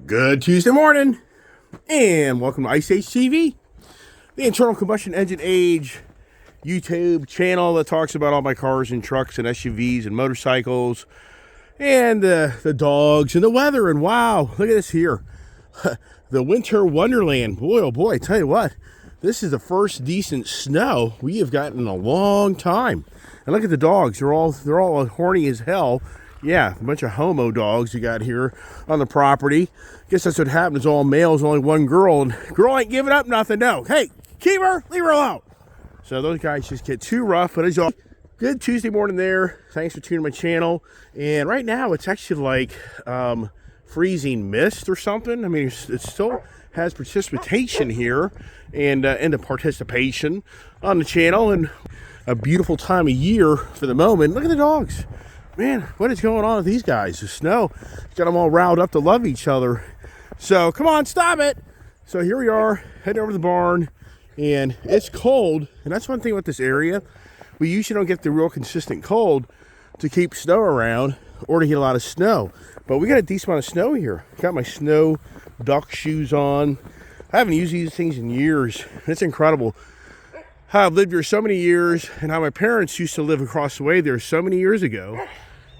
Good Tuesday morning, and welcome to Ice Age TV, the internal combustion engine age YouTube channel that talks about all my cars and trucks and SUVs and motorcycles and the dogs and the weather. And wow, look at this here. The winter wonderland. Boy, oh boy, I tell you what, this is the first decent snow we have gotten in a long time. And look at the dogs. They're all horny as hell. Yeah, a bunch of homo dogs you got here on the property. Guess that's what happened. It's all males, only one girl, and girl ain't giving up nothing. No, hey, keep her, leave her alone. So those guys just get too rough. But as y'all, good Tuesday morning there. Thanks for tuning my channel. And right now it's actually like freezing mist or something. I mean, it still has precipitation here and the participation on the channel, and a beautiful time of year for the moment. Look at the dogs. Man, what is going on with these guys? The snow got them all riled up to love each other. So come on, stop it. So here we are heading over to the barn, and it's cold. And that's one thing with this area. We usually don't get the real consistent cold to keep snow around or to get a lot of snow. But we got a decent amount of snow here. Got my snow duck shoes on. I haven't used these things in years. It's incredible how I've lived here so many years, and how my parents used to live across the way there so many years ago.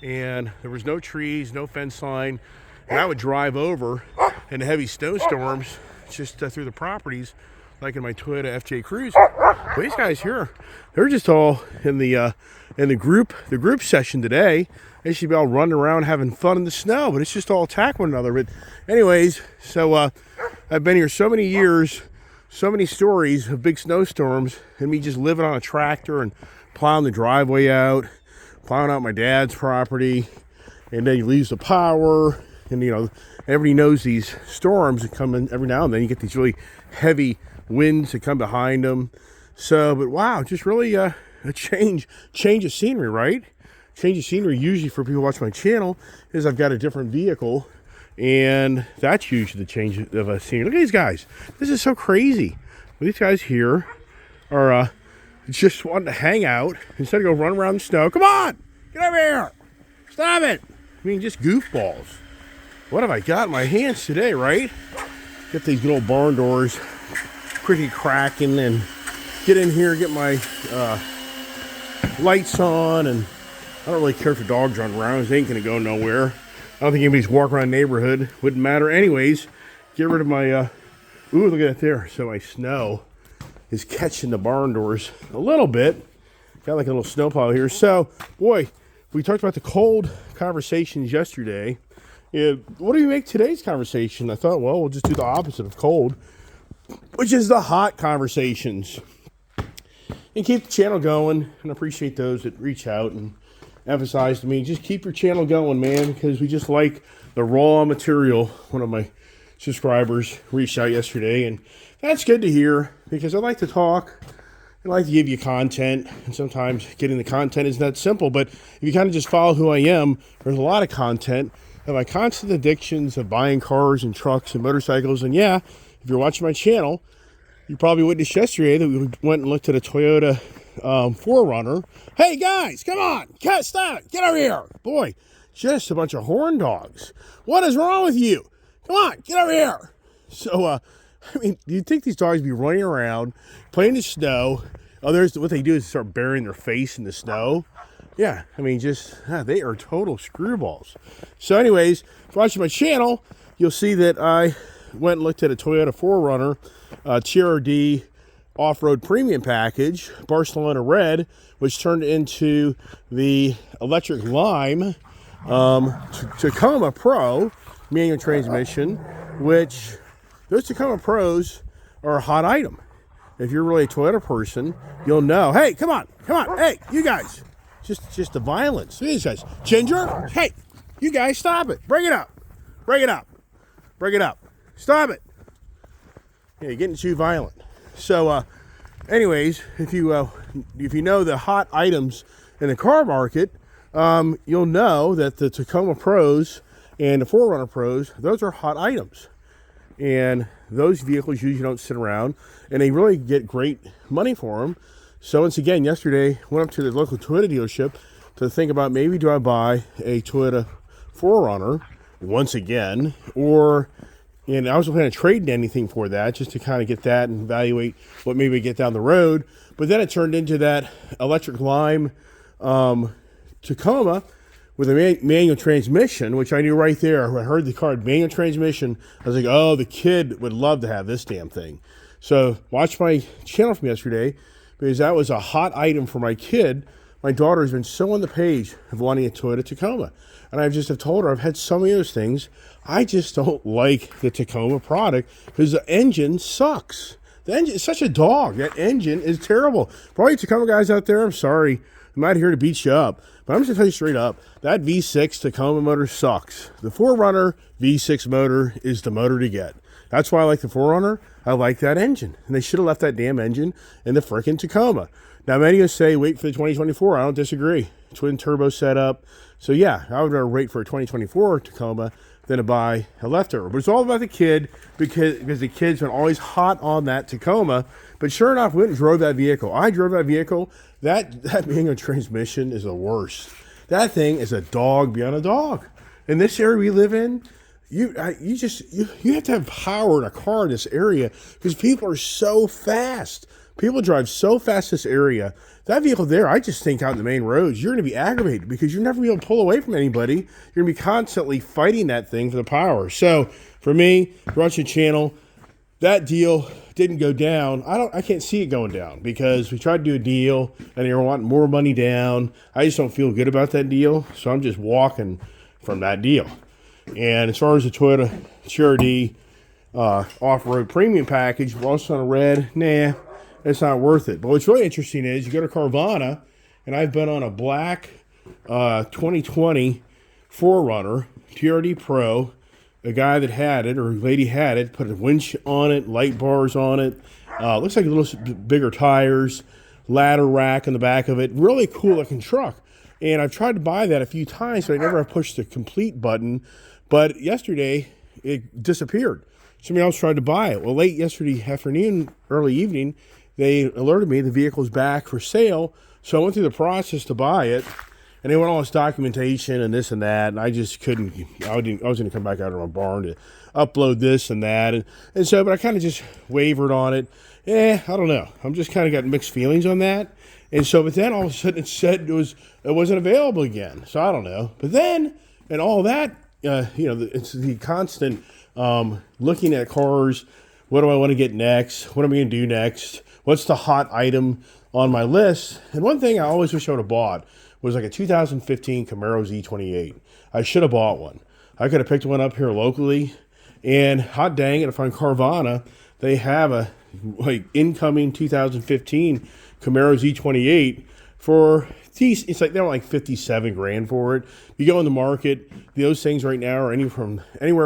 And there was no trees, no fence line, and I would drive over in the heavy snowstorms just through the properties, like in my Toyota FJ Cruise. But these guys here, they're just all in the group session today. They should be all running around having fun in the snow, but it's just all attack one another. But anyways, so I've been here so many years, so many stories of big snowstorms, and me just living on a tractor and plowing the driveway out, plowing out my dad's property, and then you lose the power. And you know, everybody knows these storms that come in every now and then. You get these really heavy winds that come behind them. So, but wow, just really a change of scenery, right? Change of scenery usually for people watching my channel is I've got a different vehicle, and that's usually the change of a scenery. Look at these guys. This is so crazy. Well, these guys here are just wanting to hang out instead of go run around the snow. Come on, get over here. Stop it. I mean, just goofballs. What have I got in my hands today, right? Get these good old barn doors quickly cracking and get in here, get my lights on. And I don't really care if the dogs run around. They ain't going to go nowhere. I don't think anybody's walking around the neighborhood. Wouldn't matter anyways. Get rid of my, ooh, look at that there. So my snow is catching the barn doors a little bit. Got like a little snowplow here. So, boy, we talked about the cold conversations yesterday. What do you make today's conversation? I thought, well, we'll just do the opposite of cold, which is the hot conversations. And keep the channel going, and appreciate those that reach out and emphasize to me, just keep your channel going, man, because we just like the raw material. One of my subscribers reached out yesterday, and that's good to hear, because I like to talk. I like to give you content, and sometimes getting the content isn't that simple, but if you kind of just follow who I am, there's a lot of content of my constant addictions of buying cars and trucks and motorcycles. And yeah, if you're watching my channel, you probably witnessed yesterday that we went and looked at a Toyota 4Runner. Hey guys, come on, stop it, get over here. Boy, just a bunch of horn dogs. What is wrong with you? Come on, get over here. So, I mean, do you think these dogs be running around, playing in the snow? Oh, what they do is start burying their face in the snow. Yeah, I mean, they are total screwballs. So anyways, if you're watching my channel, you'll see that I went and looked at a Toyota 4Runner TRD off-road premium package, Barcelona Red, which turned into the electric Lime Tacoma Pro manual transmission, which those Tacoma Pros are a hot item. If you're really a Toyota person, you'll know. Hey, come on. Hey, you guys. Just the violence. These guys. Ginger, hey, you guys, stop it. Bring it up. Stop it. Yeah, you're getting too violent. So, anyways, if you know the hot items in the car market, you'll know that the Tacoma Pros and the 4Runner Pros, those are hot items. And those vehicles usually don't sit around, and they really get great money for them. So once again, yesterday, went up to the local Toyota dealership to think about maybe do I buy a Toyota 4Runner once again, or And I wasn't planning on trading anything for that, just to kind of get that and evaluate what maybe get down the road. But then it turned into that electric lime Tacoma with a manual transmission, which I knew right there. When I heard the car manual transmission, I was like, oh, the kid would love to have this damn thing. So watch my channel from yesterday, because that was a hot item for my kid. My daughter has been so on the page of wanting a Toyota Tacoma. And I just have told her I've had so many of those things. I just don't like the Tacoma product because the engine sucks. The engine is such a dog. That engine is terrible. For all you Tacoma guys out there, I'm sorry. I'm not here to beat you up. But I'm just going to tell you straight up, that V6 Tacoma motor sucks. The 4Runner V6 motor is the motor to get. That's why I like the 4Runner. I like that engine. And they should have left that damn engine in the frickin' Tacoma. Now, many of you say wait for the 2024. I don't disagree. Twin turbo setup. So, yeah, I would rather wait for a 2024 Tacoma than to buy a leftover. But it's all about the kid because the kid's been always hot on that Tacoma. But sure enough, we went and drove that vehicle. I drove that vehicle. That manual transmission is the worst. That thing is a dog beyond a dog. In this area we live in, you have to have power in a car in this area because people are so fast. People drive so fast this area. That vehicle there, I just think out in the main roads, you're going to be aggravated because you're never going to pull away from anybody. You're going to be constantly fighting that thing for the power. So for me, watching the channel, that deal didn't go down. I can't see it going down because we tried to do a deal and they were wanting more money down. I just don't feel good about that deal. So I'm just walking from that deal. And as far as the Toyota Cherokee off-road premium package, also on a red, nah, it's not worth it. But what's really interesting is you go to Carvana, and I've been on a black 2020 4Runner TRD Pro. A guy that had it, or a lady had it, put a winch on it, light bars on it. Looks like a little bigger tires, ladder rack in the back of it. Really cool looking truck. And I've tried to buy that a few times, but I never have pushed the complete button. But yesterday, it disappeared. Somebody else tried to buy it. Well, late yesterday afternoon, early evening, they alerted me the vehicle's back for sale. So I went through the process to buy it. And they went all this documentation and this and that. And I just couldn't. I was going to come back out of my barn to upload this and that. And so, but I kind of just wavered on it. I don't know. I'm just kind of got mixed feelings on that. And so, but then all of a sudden it said it wasn't available again. So I don't know. But then, and all that, it's the constant looking at cars. What do I want to get next? What am I going to do next? What's the hot item on my list? And one thing I always wish I would have bought was like a 2015 Camaro Z28. I should have bought one. I could have picked one up here locally. And hot dang it, if on Carvana, they have a incoming 2015 Camaro Z28 for these. It's like they're like 57 grand for it. You go in the market, those things right now are anywhere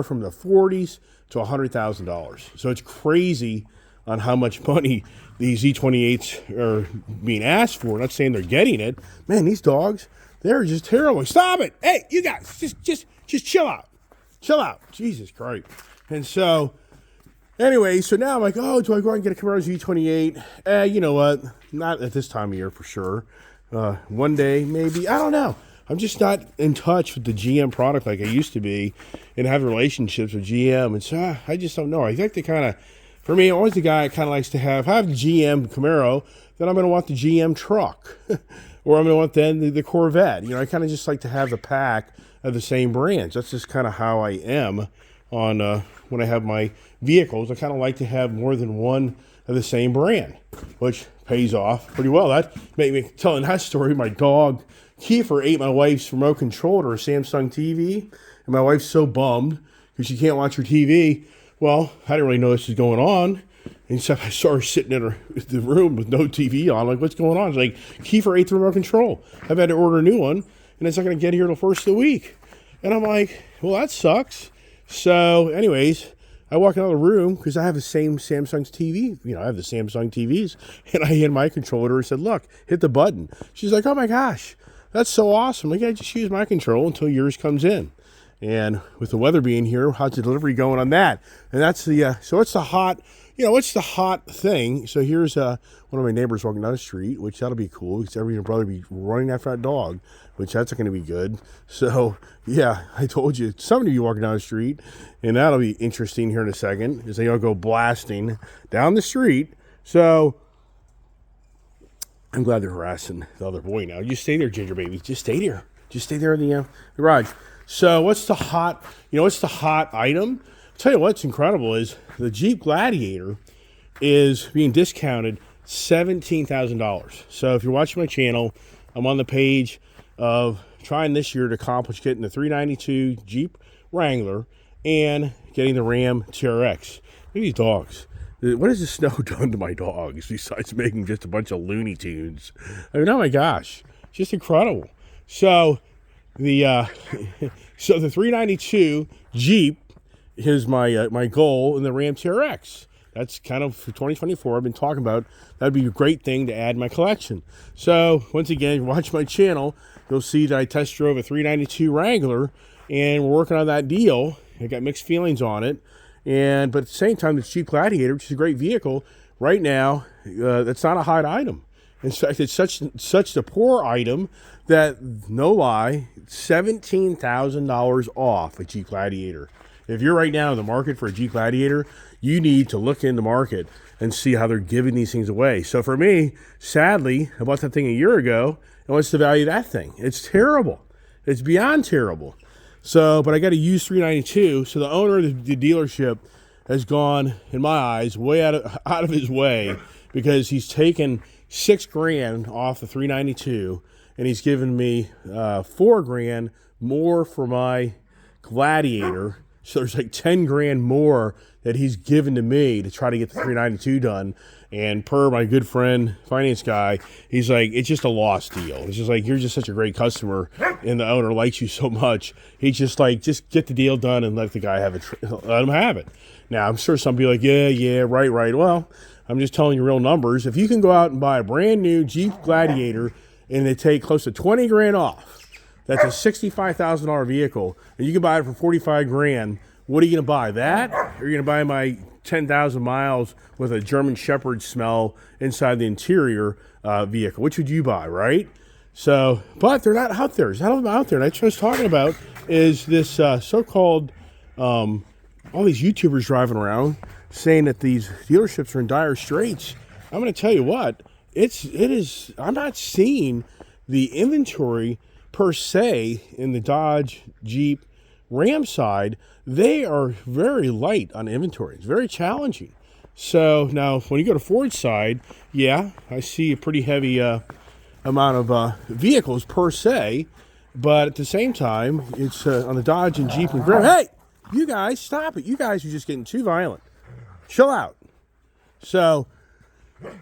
from the 40s to $100,000. So it's crazy on how much money these Z28s are being asked for. I'm not saying they're getting it. Man, these dogs, they're just terrible. Stop it. Hey, you guys, just chill out. Chill out. Jesus Christ. And so, anyway, so now I'm like, oh, do I go out and get a Camaro Z28? You know what? Not at this time of year for sure. One day, maybe. I don't know. I'm just not in touch with the GM product like I used to be and have relationships with GM. And so I just don't know. I think they kind of, for me, I'm always the guy that kind of likes to have, if I have the GM Camaro, then I'm going to want the GM truck. Or I'm going to want then the Corvette. You know, I kind of just like to have the pack of the same brands. That's just kind of how I am on when I have my vehicles. I kind of like to have more than one of the same brand, which pays off pretty well. That made me telling that story. My dog Kiefer ate my wife's remote control to her Samsung TV, and my wife's so bummed because she can't watch her TV. Well, I didn't really know this was going on. And so I saw her sitting in the room with no TV on. Like, what's going on? It's like, Kiefer ate the remote control. I've had to order a new one, and it's not going to get here till first of the week. And I'm like, well, that sucks. So, anyways, I walk out of the room because I have the same Samsung's TV. You know, I have the Samsung TVs. And I handed my controller to her and said, look, hit the button. She's like, oh, my gosh, that's so awesome. Like, I just use my control until yours comes in. And with the weather being here, how's the delivery going on that? And that's the so what's the hot, what's the hot thing? So here's one of my neighbors walking down the street, which that'll be cool because everybody will probably be running after that dog, which that's going to be good. So yeah, I told you, somebody will be walking down the street, and that'll be interesting here in a second as they all go blasting down the street. So I'm glad they're harassing the other boy now. You stay there, Ginger Baby. Just stay there. Just stay there in the garage. So what's the hot, what's the hot item? I'll tell you what's incredible is the Jeep Gladiator is being discounted $17,000. So if you're watching my channel, I'm on the page of trying this year to accomplish getting the 392 Jeep Wrangler and getting the Ram TRX. Look at these dogs. What has the snow done to my dogs besides making just a bunch of Looney Tunes? I mean, oh my gosh, just incredible. So the 392 Jeep is my goal in the Ram TRX. That's kind of for 2024. I've been talking about that'd be a great thing to add to my collection. So once again, if you watch my channel, you'll see that I test drove a 392 Wrangler, and we're working on that deal. I got mixed feelings on it, but at the same time, the Jeep Gladiator, which is a great vehicle, right now that's not a hot item. In fact, it's such a poor item that, no lie, $17,000 off a Jeep Gladiator. If you're right now in the market for a Jeep Gladiator, you need to look in the market and see how they're giving these things away. So for me, sadly, I bought that thing a year ago, and what's the value of that thing? It's terrible. It's beyond terrible. So, but I got a used 392, so the owner of the dealership has gone, in my eyes, way out of his way, because he's taken $6,000 off the 392, and he's given me $4,000 more for my Gladiator. So there's like $10,000 more that he's given to me to try to get the 392 done. And per my good friend, finance guy, he's like, it's just a lost deal. It's just like, you're just such a great customer, and the owner likes you so much. He's just like, just get the deal done and let the guy have it. Let him have it. Now, I'm sure some people are like, yeah, right. Well, I'm just telling you real numbers. If you can go out and buy a brand new Jeep Gladiator and they take close to $20,000 off, that's a $65,000 vehicle, and you can buy it for $45,000. What are you going to buy? That? Or are you going to buy my 10,000 miles with a German Shepherd smell inside the interior vehicle? Which would you buy, right? So, but they're not out there. There's not out there. And that's what I was talking about is this so-called, all these YouTubers driving around saying that these dealerships are in dire straits. I'm going to tell you what, it is, I'm not seeing the inventory per se in the Dodge, Jeep, Ram side. They are very light on inventory. It's very challenging. So now when you go to Ford side, yeah, I see a pretty heavy amount of vehicles per se, but at the same time, it's on the Dodge and Jeep and Ram. Hey, you guys, stop it. You guys are just getting too violent. Chill out. So,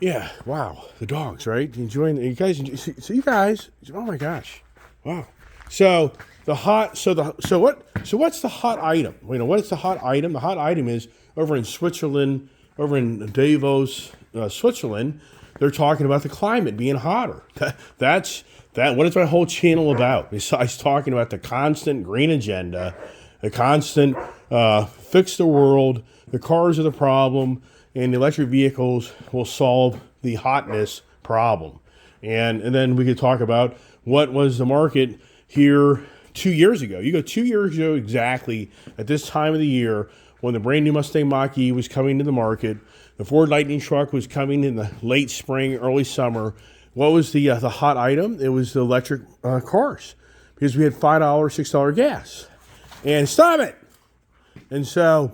yeah, wow, the dogs, right? Enjoying, you guys, so you guys, oh my gosh. Wow. So what's the hot item? What is the hot item? The hot item is over in Switzerland, over in Davos, Switzerland. They're talking about the climate being hotter. That's what is my whole channel about? Besides talking about the constant green agenda, the constant fix the world, the cars are the problem, and the electric vehicles will solve the hotness problem. And then we could talk about what was the market here 2 years ago. You go 2 years ago exactly at this time of the year when the brand new Mustang Mach-E was coming to the market. The Ford Lightning truck was coming in the late spring, early summer. What was the hot item? It was the electric cars because we had $5, $6 gas. And stop it! And so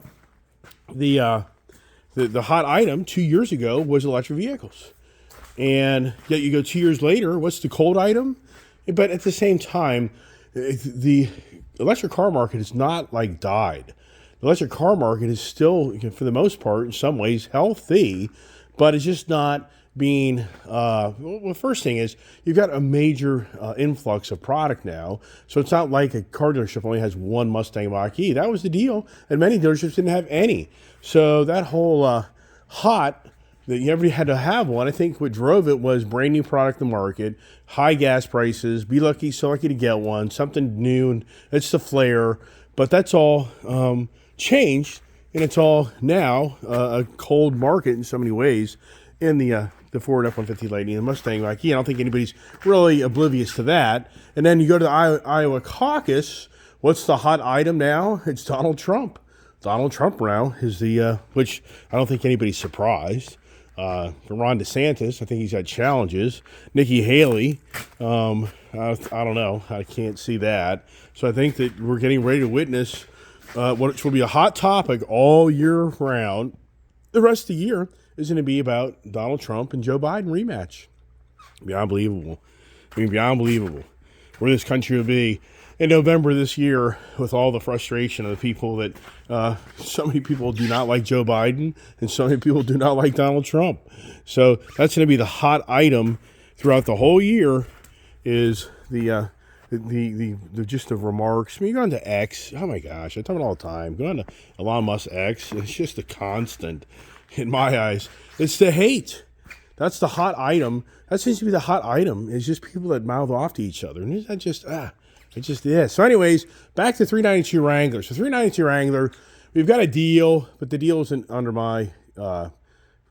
the hot item 2 years ago was electric vehicles. And yet you go 2 years later, what's the cold item? But at the same time, the electric car market is not like died. The electric car market is still, for the most part, in some ways, healthy, but it's just not being, well, the first thing is you've got a major influx of product now. So it's not like a car dealership only has one Mustang Mach-E. That was the deal, and many dealerships didn't have any. So that whole hot, that you ever had to have one, I think what drove it was brand new product in the market, high gas prices, be lucky, so lucky to get one, something new, and it's the flare. But that's all changed, and it's all now a cold market in so many ways in the Ford F-150 Lightning and Mustang Mach-E. I don't think anybody's really oblivious to that. And then you go to the Iowa caucus. What's the hot item now? It's Donald Trump. Donald Trump now is the, which I don't think anybody's surprised. Ron DeSantis, I think he's had challenges. Nikki Haley, I don't know. I can't see that. So I think that we're getting ready to witness what will be a hot topic all year round. The rest of the year is going to be about Donald Trump and Joe Biden rematch. Beyond believable. I mean, beyond believable. Where this country will be in November this year with all the frustration of the people that so many people do not like Joe Biden and so many people do not like Donald Trump. So that's going to be the hot item throughout the whole year is the just the remarks. I mean, go on to X. Oh my gosh, I talk about it all the time. Go on to Elon Musk X. It's just a constant in my eyes. It's the hate. That's the hot item. That seems to be the hot item. Is just people that mouth off to each other. And is that just it just is. So anyways, back to 392 Wrangler. So 392 Wrangler, we've got a deal, but the deal isn't under my,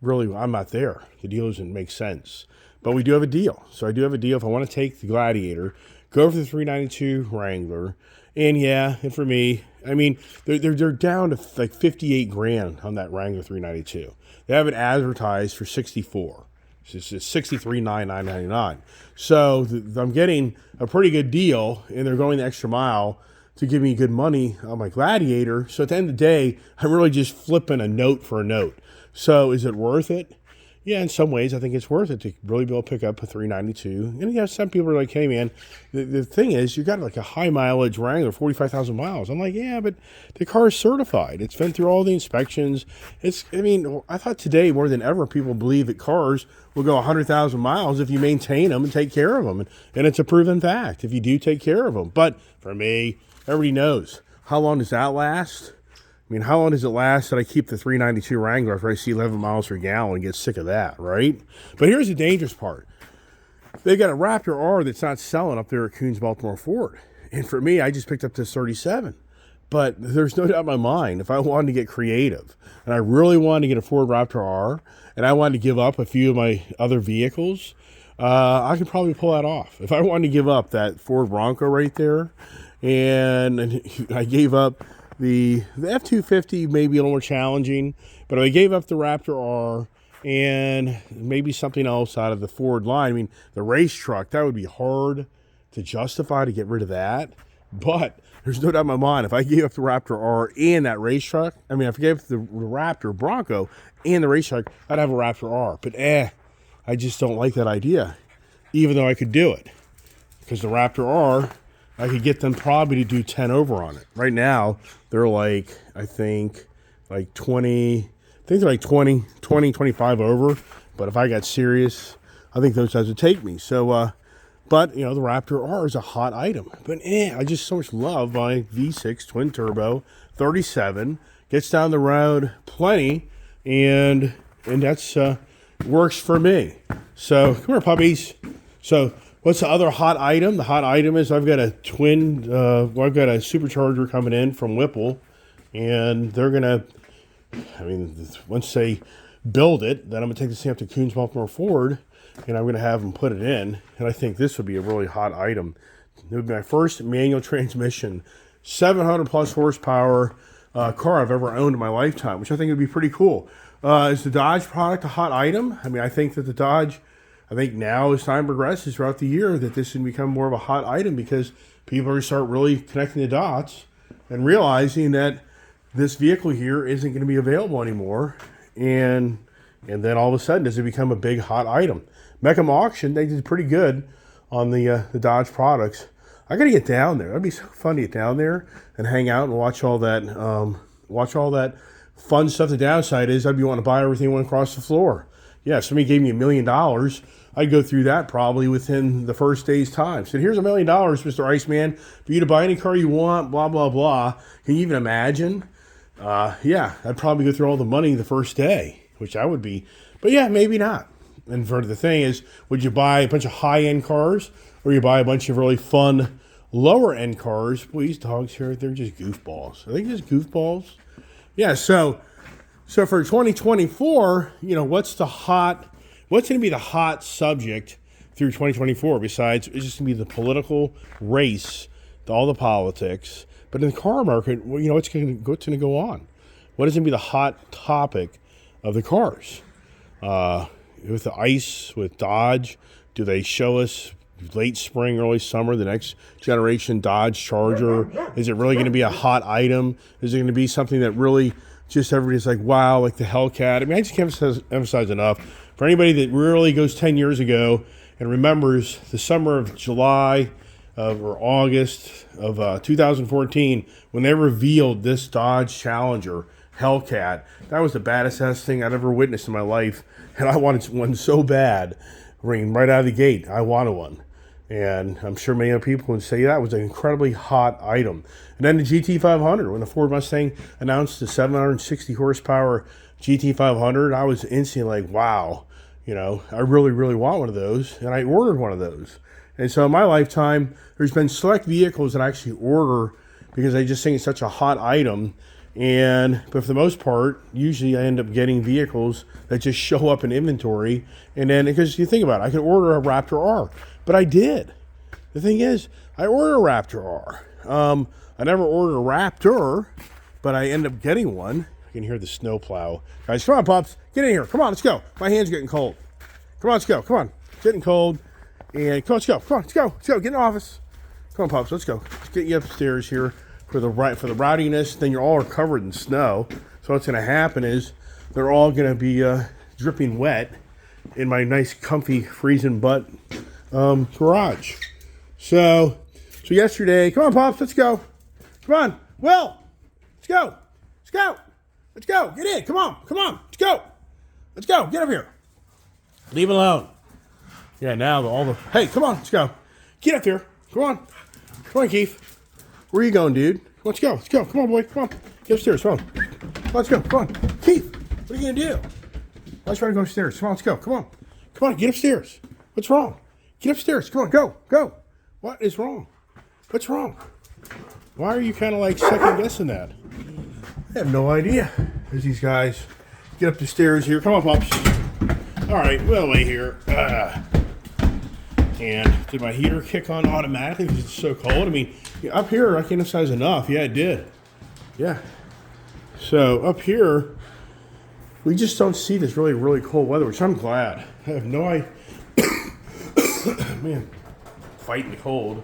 really, I'm not there. The deal doesn't make sense. But we do have a deal. So I do have a deal. If I want to take the Gladiator, go for the 392 Wrangler. And yeah, and for me, I mean, they're down to like 58 grand on that Wrangler 392. They have it advertised for 64. It's $63,999. So I'm getting a pretty good deal, and they're going the extra mile to give me good money on my Gladiator. So at the end of the day, I'm really just flipping a note for a note. So is it worth it? Yeah, in some ways, I think it's worth it to really be able to pick up a 392. And yeah, some people are like, hey, man, the thing is, you got like a high mileage Wrangler, 45,000 miles. I'm like, yeah, but the car is certified. It's been through all the inspections. I thought today more than ever, people believe that cars will go 100,000 miles if you maintain them and take care of them. And it's a proven fact if you do take care of them. But for me, everybody knows. How long does that last? I mean, how long does it last that I keep the 392 Wrangler after I see 11 miles per gallon and get sick of that, right? But here's the dangerous part. They got a Raptor R that's not selling up there at Koons Baltimore Ford. And for me, I just picked up this 37. But there's no doubt in my mind, if I wanted to get creative, and I really wanted to get a Ford Raptor R, and I wanted to give up a few of my other vehicles, I could probably pull that off. If I wanted to give up that Ford Bronco right there, and I gave up the F-250 may be a little more challenging, but if I gave up the Raptor R and maybe something else out of the Ford line, I mean, the race truck, that would be hard to justify to get rid of that. But there's no doubt in my mind, if I gave up the Raptor R and that race truck, I mean, if I gave up the Raptor Bronco and the race truck, I'd have a Raptor R. But I just don't like that idea, even though I could do it. Because the Raptor R, I could get them probably to do 10 over on it. Right now, they're like, I think they're like 20, 25 over. But if I got serious, I think those guys would take me. So, but, you know, the Raptor R is a hot item. But, I just so much love my V6 twin turbo 37. Gets down the road plenty, and that's works for me. So, come here, puppies. So, what's the other hot item? The hot item is I've got a I've got a supercharger coming in from Whipple, and they're going to, once they build it, then I'm going to take this thing up to Koons Baltimore Ford, and I'm going to have them put it in, and I think this would be a really hot item. It would be my first manual transmission, 700 plus horsepower car I've ever owned in my lifetime, which I think would be pretty cool. Is the Dodge product a hot item? I mean, I think that the Dodge, I think now as time progresses throughout the year that this can become more of a hot item because people are going to start really connecting the dots and realizing that this vehicle here isn't going to be available anymore. And then all of a sudden, does it become a big hot item? Meckham Auction, they did pretty good on the Dodge products. I got to get down there. That'd be so fun to get down there and hang out and watch all that fun stuff. The downside is I'd be wanting to buy everything that went across the floor. Yeah, if somebody gave me $1 million, I'd go through that probably within the first day's time. So here's $1 million, Mr. Iceman, for you to buy any car you want, blah, blah, blah. Can you even imagine? Yeah, I'd probably go through all the money the first day, which I would be. But yeah, maybe not. And for the thing is, would you buy a bunch of high-end cars or you buy a bunch of really fun, lower end cars, boy, these dogs here, they're just goofballs. Are they just goofballs? Yeah, so for 2024, what's going to be the hot subject through 2024 besides it's just going to be the political race, all the politics. But in the car market, what's going to go on? What is going to be the hot topic of the cars? With the ICE, with Dodge, do they show us late spring, early summer, the next generation Dodge Charger? Is it really going to be a hot item? Is it going to be something that really just everybody's like, wow, like the Hellcat? I mean, I just can't emphasize enough. For anybody that really goes 10 years ago and remembers the summer of July or August of 2014, when they revealed this Dodge Challenger Hellcat, that was the baddest thing I'd ever witnessed in my life. And I wanted one so bad, ringing right out of the gate. I wanted one. And I'm sure many other people would say that was an incredibly hot item. And then the GT500, when the Ford Mustang announced the 760 horsepower GT500, I was instantly like, wow, I really, really want one of those. And I ordered one of those. And so in my lifetime, there's been select vehicles that I actually order because I just think it's such a hot item. But for the most part, usually I end up getting vehicles that just show up in inventory. And then, because you think about it, I could order a Raptor R, but I did. The thing is, I ordered a Raptor R. I never ordered a Raptor, but I end up getting one. You can hear the snow plow. Guys, come on, Pops. Get in here. Come on, let's go. My hand's getting cold. Come on, let's go. Come on. It's getting cold. And come on, let's go. Come on, let's go. Let's go. Get in the office. Come on, Pops. Let's go. Let's get you upstairs here. For the rowdiness, then you're all covered in snow. So what's going to happen is they're all going to be dripping wet in my nice, comfy, freezing butt garage. So yesterday, come on, Pops, let's go. Come on, Will, let's go. Let's go. Let's go. Get in. Come on. Let's go. Let's go. Get up here. Leave it alone. Yeah, now hey, come on, let's go. Get up here. Come on, Keith. Where are you going, dude? Let's go. Come on, boy. Come on. Get upstairs. Come on. Let's go. Come on. Keith, what are you going to do? Let's try to go upstairs. Come on, let's go. Come on, get upstairs. What's wrong? Get upstairs. Come on, go. What is wrong? What's wrong? Why are you kind of like second guessing that? I have no idea. There's these guys. Get up the stairs here. Come on, Pops. All right, we'll wait here. And did my heater kick on automatically because it's so cold? I mean, up here, I can't emphasize enough. Yeah, it did. Yeah. So up here, we just don't see this really, really cold weather, which I'm glad. I have no idea. Man, fighting the cold.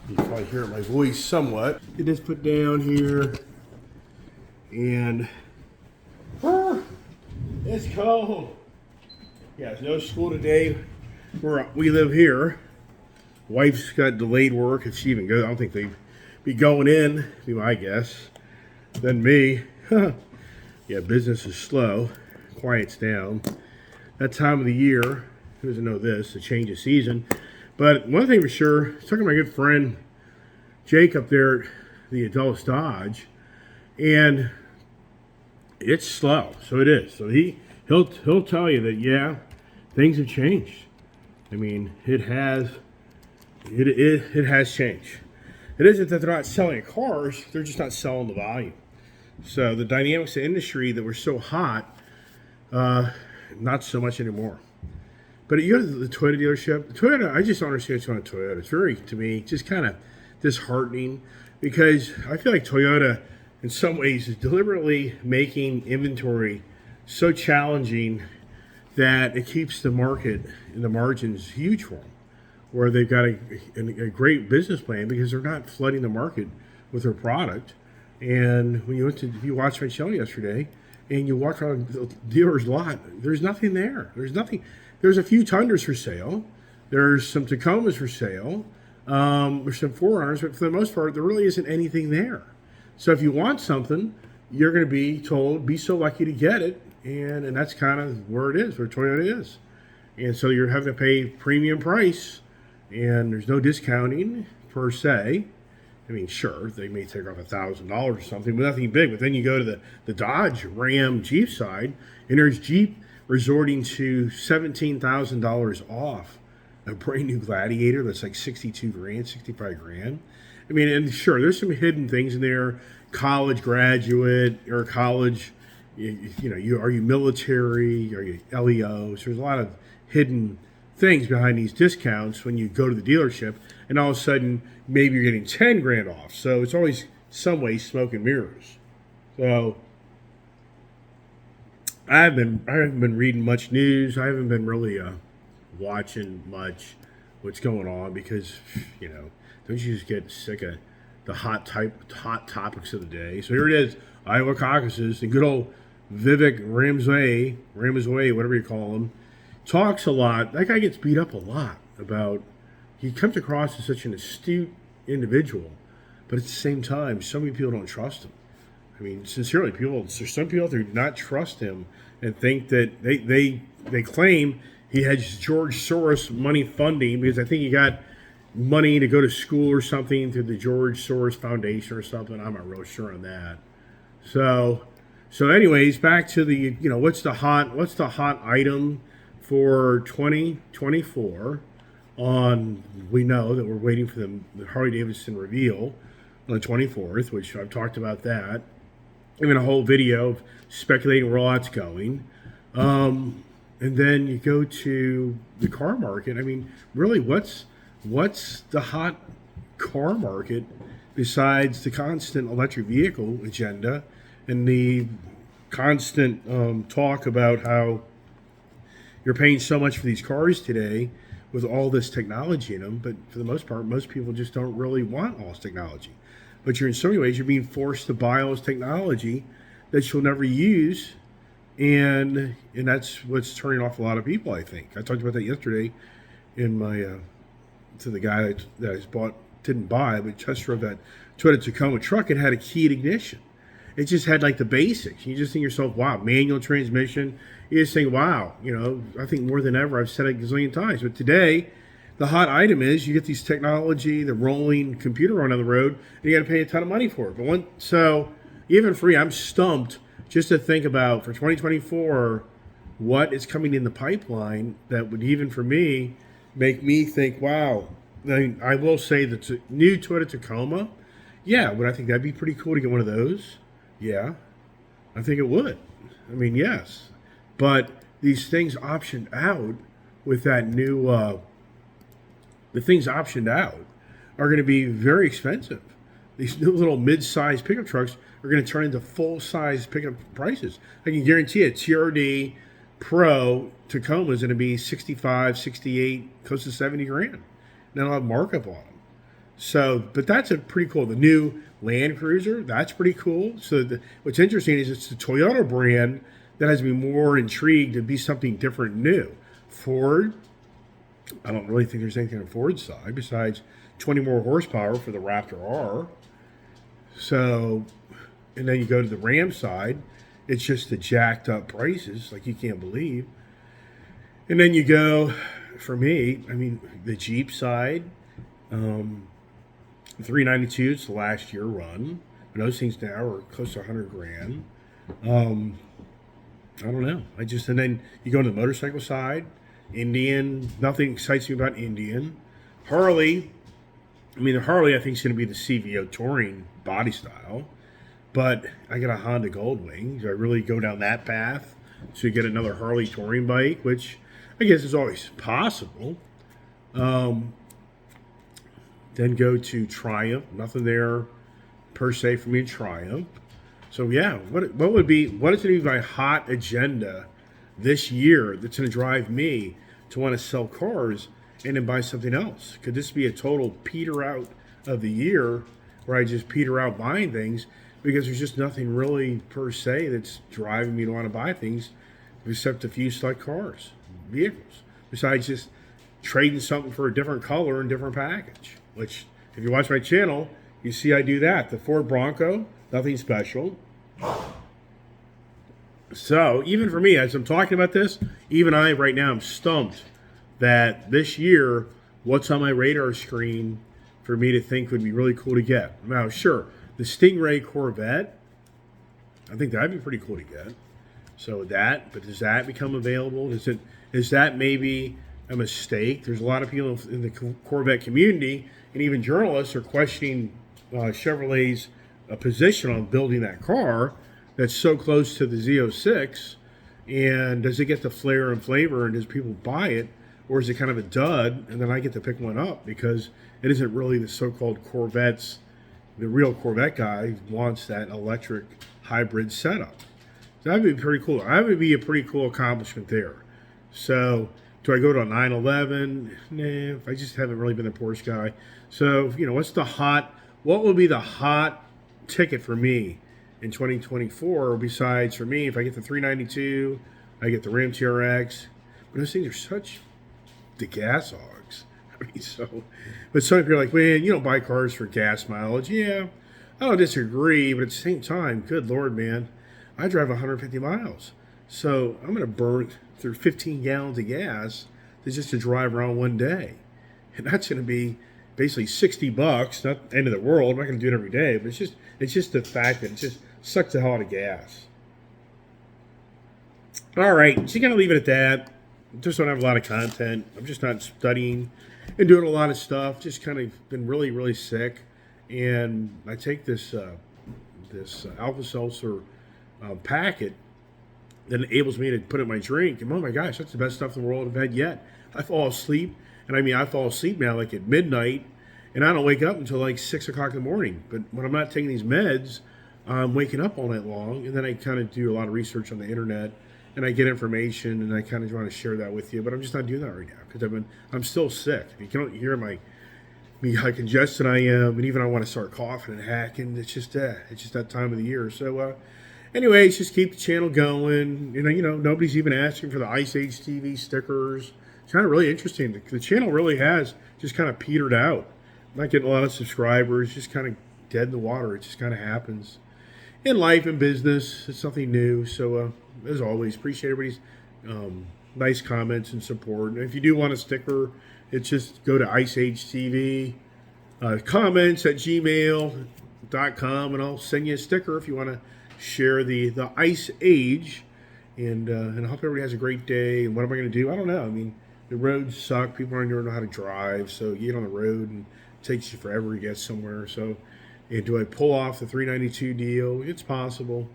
You can probably hear my voice somewhat. Get this put down here. And it's cold. Yeah, there's no school today. We live here. Wife's got delayed work. If she even goes, I don't think they'd be going in, be my guess. Then me. Yeah, business is slow. Quiets down. That time of the year, who doesn't know this, the change of season. But one thing for sure, I was talking to my good friend Jake up there at the Dulles Dodge, and it's slow. So it is. So he'll tell you that, yeah, things have changed. I mean, it has changed. It isn't that they're not selling cars, they're just not selling the volume. So the dynamics of the industry that were so hot, not so much anymore. But you go to the Toyota dealership, Toyota, I just don't understand what's going on with Toyota. It's very, to me, just kind of disheartening because I feel like Toyota, in some ways, is deliberately making inventory so challenging that it keeps the market and the margins huge for them, where they've got a great business plan because they're not flooding the market with their product. And when if you watched my show yesterday and you walk around the dealer's lot, there's nothing there. There's a few Tundras for sale. There's some Tacomas for sale. There's some 4Runners, but for the most part, there really isn't anything there. So if you want something, you're going to be told, be so lucky to get it. And that's kind of where it is, where Toyota is. And so you're having to pay premium price, and there's no discounting per se. I mean, sure, they may take off $1,000 or something, but nothing big. But then you go to the Dodge Ram Jeep side, and there's Jeep resorting to $17,000 off a brand new Gladiator that's like 62 grand, 65 grand. I mean, and sure, there's some hidden things in there. College graduate or college, are you military? Are you LEOs? There's a lot of hidden things behind these discounts when you go to the dealership, and all of a sudden maybe you're getting 10 grand off. So it's always some way smoke and mirrors. So I haven't been reading much news. I haven't been really watching much what's going on because don't you just get sick of the hot topics of the day? So here it is, Iowa caucuses, and good old Vivek Ramaswamy, whatever you call him, talks a lot. That guy gets beat up a lot about. He comes across as such an astute individual, but at the same time, so many people don't trust him. I mean, sincerely, there's some people out there who do not trust him and think that they claim he has George Soros money funding because I think he got money to go to school or something through the George Soros Foundation or something. I'm not real sure on that. So anyways, back to the what's the hot item for 2024? We know that we're waiting for the Harley Davidson reveal on the 24th, which I've talked about that. Even a whole video of speculating where all that's going. And then you go to the car market. I mean, really, what's the hot car market besides the constant electric vehicle agenda and the constant talk about how you're paying so much for these cars today with all this technology in them, but for the most part, most people just don't really want all this technology. But in so many ways, you're being forced to buy all this technology that you'll never use, and that's what's turning off a lot of people, I think. I talked about that yesterday in my to the guy that I didn't buy, but just drove that Toyota Tacoma truck. It had a keyed ignition. It just had like the basics. You just think to yourself, wow, manual transmission. You just think, wow, I think more than ever, I've said it a gazillion times. But today, the hot item is you get these technology, the rolling computer on the road, and you got to pay a ton of money for it. But so even free, I'm stumped just to think about for 2024 what is coming in the pipeline that would even for me make me think, wow. I will say that the new Toyota Tacoma, yeah, would I think that'd be pretty cool to get one of those? Yeah, I think it would. I mean, yes. But these things optioned out with that new, the things optioned out are going to be very expensive. These new little mid-sized pickup trucks are going to turn into full-size pickup prices. I can guarantee it. TRD Pro Tacoma is going to be 65, 68, close to 70 grand. Then I'll have markup on them. So, but that's a pretty cool. The new Land Cruiser, that's pretty cool. So what's interesting is it's the Toyota brand that has me more intrigued to be something different, new. Ford, I don't really think there's anything on Ford's side besides 20 more horsepower for the Raptor R. So, and then you go to the Ram side, it's just the jacked up prices, like you can't believe. And then you go, for me, I mean, the Jeep side, 392, it's the last year run. And those things now are close to 100 grand. I don't know. And then you go to the motorcycle side, Indian, nothing excites me about Indian. Harley, the Harley I think is going to be the CVO touring body style. But I got a Honda Goldwing. Do I really go down that path to get another Harley touring bike, which I guess is always possible. Then go to Triumph. Nothing there per se for me in Triumph. So yeah, what is going to be my hot agenda this year that's going to drive me to want to sell cars and then buy something else? Could this be a total peter out of the year where I just peter out buying things because there's just nothing really per se that's driving me to want to buy things except a few select cars, vehicles, besides just trading something for a different color and different package, which if you watch my channel, you see I do that. The Ford Bronco, nothing special. So even for me, as I'm talking about this, even I right now am stumped that this year, what's on my radar screen for me to think would be really cool to get. Now, sure, the Stingray Corvette, I think that'd be pretty cool to get. So but does that become available? Is that maybe a mistake. There's a lot of people in the Corvette community and even journalists are questioning Chevrolet's position on building that car that's so close to the Z06. And does it get the flair and flavor, and does people buy it, or is it kind of a dud? And then I get to pick one up because it isn't really the so-called Corvettes. The real Corvette guy wants that electric hybrid setup. So that would be pretty cool. That would be a pretty cool accomplishment there. So do I go to a 911? Nah, I just haven't really been a Porsche guy. So, what would be the hot ticket for me in 2024 besides, for me, if I get the 392, I get the Ram TRX. But those things are such the gas hogs. I mean, but some people are like, man, you don't buy cars for gas mileage. Yeah, I don't disagree, but at the same time, good Lord, man, I drive 150 miles. So I'm going to burn through 15 gallons of gas just to drive around one day. And that's going to be basically $60. Not the end of the world. I'm not going to do it every day, but it's just the fact that it just sucks the hell out of gas. All right, so you're going to leave it at that. Just don't have a lot of content. I'm just not studying and doing a lot of stuff. Just kind of been really, really sick. And I take this Alka-Seltzer packet that enables me to put in my drink. And oh my gosh, that's the best stuff in the world I've had yet. I fall asleep. And I mean, I fall asleep now like at midnight. And I don't wake up until like 6 o'clock in the morning. But when I'm not taking these meds, I'm waking up all night long. And then I kind of do a lot of research on the internet. And I get information, and I kind of want to share that with you, but I'm just not doing that right now because I'm still sick. You can't hear how congested I am, and even I want to start coughing and hacking. It's just that time of the year. So, anyways, just keep the channel going. Nobody's even asking for the Ice Age TV stickers. It's kind of really interesting. The channel really has just kind of petered out. I'm not getting a lot of subscribers. Just kind of dead in the water. It just kind of happens in life and business. It's something new. So, as always, appreciate everybody's nice comments and support. And if you do want a sticker, it's just go to Ice Age TV comments at gmail.com, and I'll send you a sticker if you want to share the Ice Age. And I hope everybody has a great day. And what am I going to do? I don't know. I mean, the roads suck. People aren't going to know how to drive. So you get on the road and it takes you forever to get somewhere. So do I pull off the 392 deal? It's possible.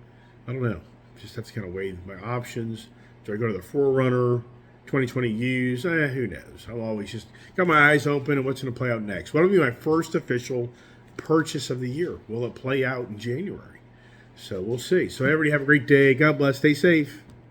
I don't know. Just have to kind of weigh my options. Do I go to the 4Runner, 2020 used? Who knows? I'll always just got my eyes open and what's going to play out next. What'll be my first official purchase of the year? Will it play out in January? So we'll see. So everybody have a great day. God bless. Stay safe.